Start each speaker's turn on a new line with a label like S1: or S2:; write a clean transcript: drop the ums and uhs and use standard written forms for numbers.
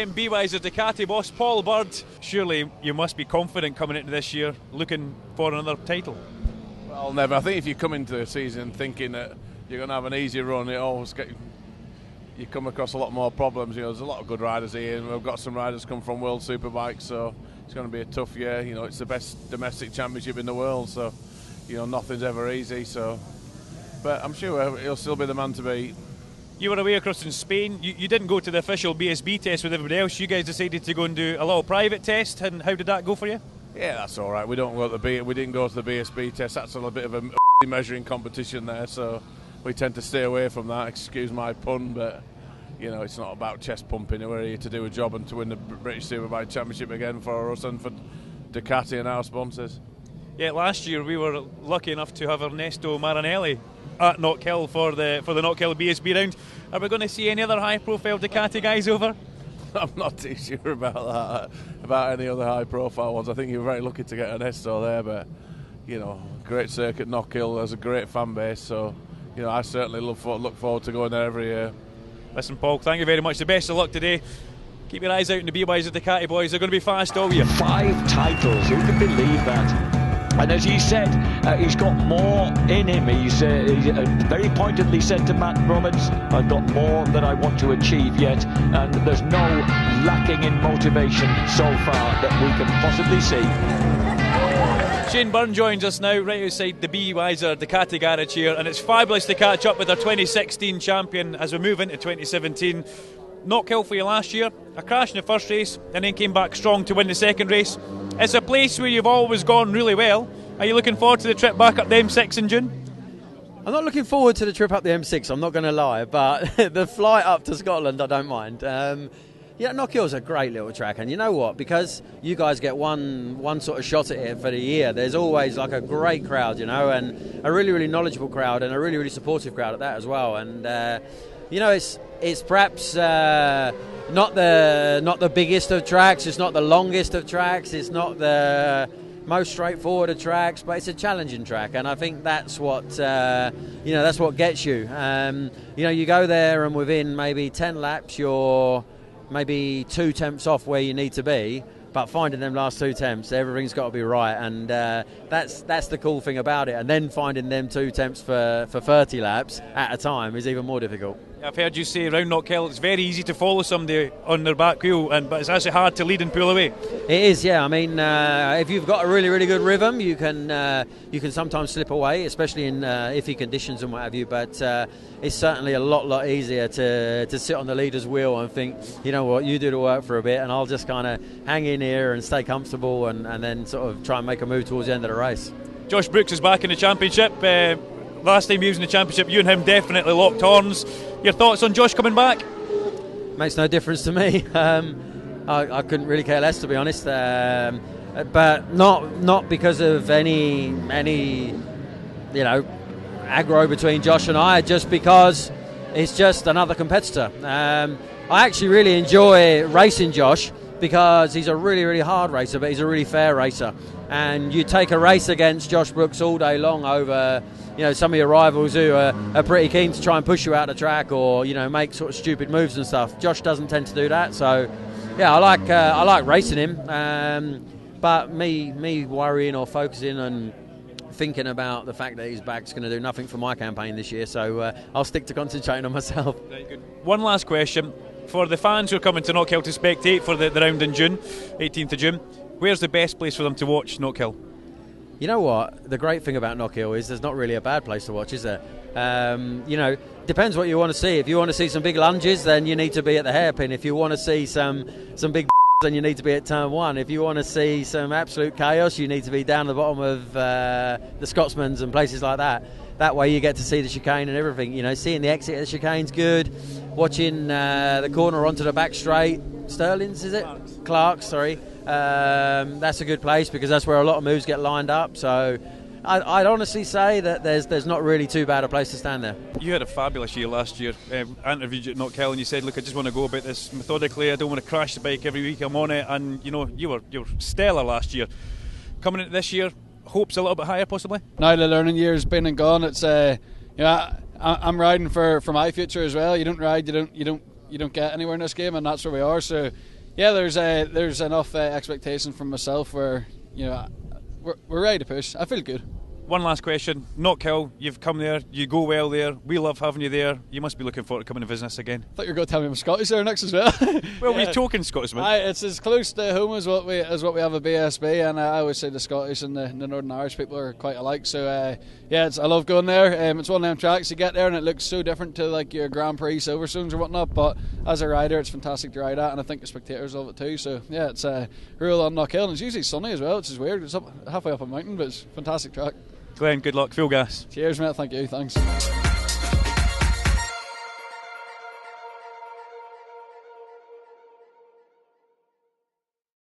S1: 2-time Be Wiser Ducati boss, Paul Byrne. Surely you must be confident coming into this year, looking for another title.
S2: Well, never. I think if you come into the season thinking that you're going to have an easy run, you come across a lot more problems. There's a lot of good riders here, and we've got some riders come from World Superbike, so it's going to be a tough year. It's the best domestic championship in the world, so nothing's ever easy. So, but I'm sure he'll still be the man to beat.
S1: You were away across in Spain. You didn't go to the official BSB test with everybody else. You guys decided to go and do a little private test. And how did that go for you?
S2: Yeah, that's all right. We didn't go to the BSB test. That's a little bit of a measuring competition there, so we tend to stay away from that. Excuse my pun, but it's not about chest pumping. We're here to do a job and to win the British Superbike Championship again for us and for Ducati and our sponsors.
S1: Yeah, last year we were lucky enough to have Ernesto Marinelli at Knockhill for the Knockhill BSB round. Are we going to see any other high-profile Ducati guys over?
S2: I'm not too sure about that, about any other high-profile ones. I think you're very lucky to get Ernesto there, but great circuit. Knockhill has a great fan base, so I certainly look forward to going there every year.
S1: Listen, Paul, thank you very much. The best of luck today. Keep your eyes out in the Be Wiser Ducati boys. They're going to be fast all year.
S3: 5 titles. Who can believe that? And as he said, he's got more in him. He very pointedly said to Matt Roberts, I've got more that I want to achieve yet, and there's no lacking in motivation so far that we can possibly see.
S1: Shane Byrne joins us now right outside the Be Wiser Ducati garage here, and it's fabulous to catch up with our 2016 champion as we move into 2017. Knockhill for you last year, a crash in the first race and then came back strong to win the second race. It's a place where you've always gone really well. Are you looking forward to the trip back up the M6 in June?
S4: I'm not looking forward to the trip up the M6, I'm not going to lie, but the flight up to Scotland I don't mind. Knockhill's a great little track, and you know what, because you guys get one sort of shot at it for the year, there's always like a great crowd, and a really, really knowledgeable crowd and a really, really supportive crowd at that as well. And it's perhaps not the biggest of tracks, it's not the longest of tracks, it's not the most straightforward of tracks, but it's a challenging track, and I think that's what that's what gets you. You go there and within maybe 10 laps you're maybe 2 temps off where you need to be, but finding them last 2 temps, everything's got to be right, and that's the cool thing about it. And then finding them 2 temps for 30 laps at a time is even more difficult.
S1: I've heard you say around Knockhill it's very easy to follow somebody on their back wheel, but it's actually hard to lead and pull away.
S4: It is, yeah. I mean, if you've got a really, really good rhythm, you can sometimes slip away, especially in iffy conditions and what have you. But it's certainly a lot easier to sit on the leader's wheel and think, you know what, you do the work for a bit, and I'll just kind of hang in here and stay comfortable, and then sort of try and make a move towards the end of the race. Josh
S1: Brooks is back in the championship. Last time he was in the championship, you and him definitely locked horns. Your thoughts on Josh coming back?
S4: Makes no difference to me. I couldn't really care less, to be honest. But not because of any aggro between Josh and I, just because it's just another competitor. I actually really enjoy racing Josh because he's a really, really hard racer, but he's a really fair racer. And you take a race against Josh Brooks all day long over some of your rivals who are pretty keen to try and push you out of the track or make sort of stupid moves and stuff. Josh doesn't tend to do that, so yeah, I like racing him. But me worrying or focusing and thinking about the fact that he's back is going to do nothing for my campaign this year. So I'll stick to concentrating on myself.
S1: Very good. One last question for the fans who are coming to Knockhill to spectate for the round in June, 18th of June. Where's the best place for them to watch Knockhill?
S4: You know what? The great thing about Knockhill is there's not really a bad place to watch, is there? Depends what you want to see. If you want to see some big lunges, then you need to be at the hairpin. If you want to see some big then you need to be at turn 1. If you want to see some absolute chaos, you need to be down the bottom of the Scotsmans and places like that. That way you get to see the chicane and everything. Seeing the exit of the chicane's good. Watching the corner onto the back straight. Sterling's, is it? Clark's, sorry. That's a good place because that's where a lot of moves get lined up. So I'd honestly say that there's not really too bad a place to stand there.
S1: You had a fabulous year last year. I interviewed you at Knockhill and you said, look, I just want to go about this methodically. I don't want to crash the bike every week I'm on it. And you were stellar last year. Coming into this year, hopes a little bit higher possibly?
S5: Now the learning year's been and gone. It's I'm riding for my future as well. You don't ride, you don't get anywhere in this game, and that's where we are. So Yeah, there's enough expectation from myself where we're ready to push. I feel good.
S1: One last question. Knockhill, you've come there, you go well there, we love having you there. You must be looking forward to coming to visit us again.
S5: I thought you were going to tell me I'm Scottish there next as well.
S1: Well, we're talking Scotsman.
S5: It's as close to home as what we have at BSB, and I always say the Scottish and the Northern Irish people are quite alike. So I love going there. It's one of them tracks you get there and it looks so different to like your Grand Prix Silverstones or whatnot. But as a rider, it's fantastic to ride at, and I think the spectators love it too. So yeah, it's real on Knockhill, and it's usually sunny as well, which is weird. It's halfway up a mountain, but it's a fantastic track.
S1: Glenn, good luck. Full gas.
S5: Cheers, mate. Thank you. Thanks.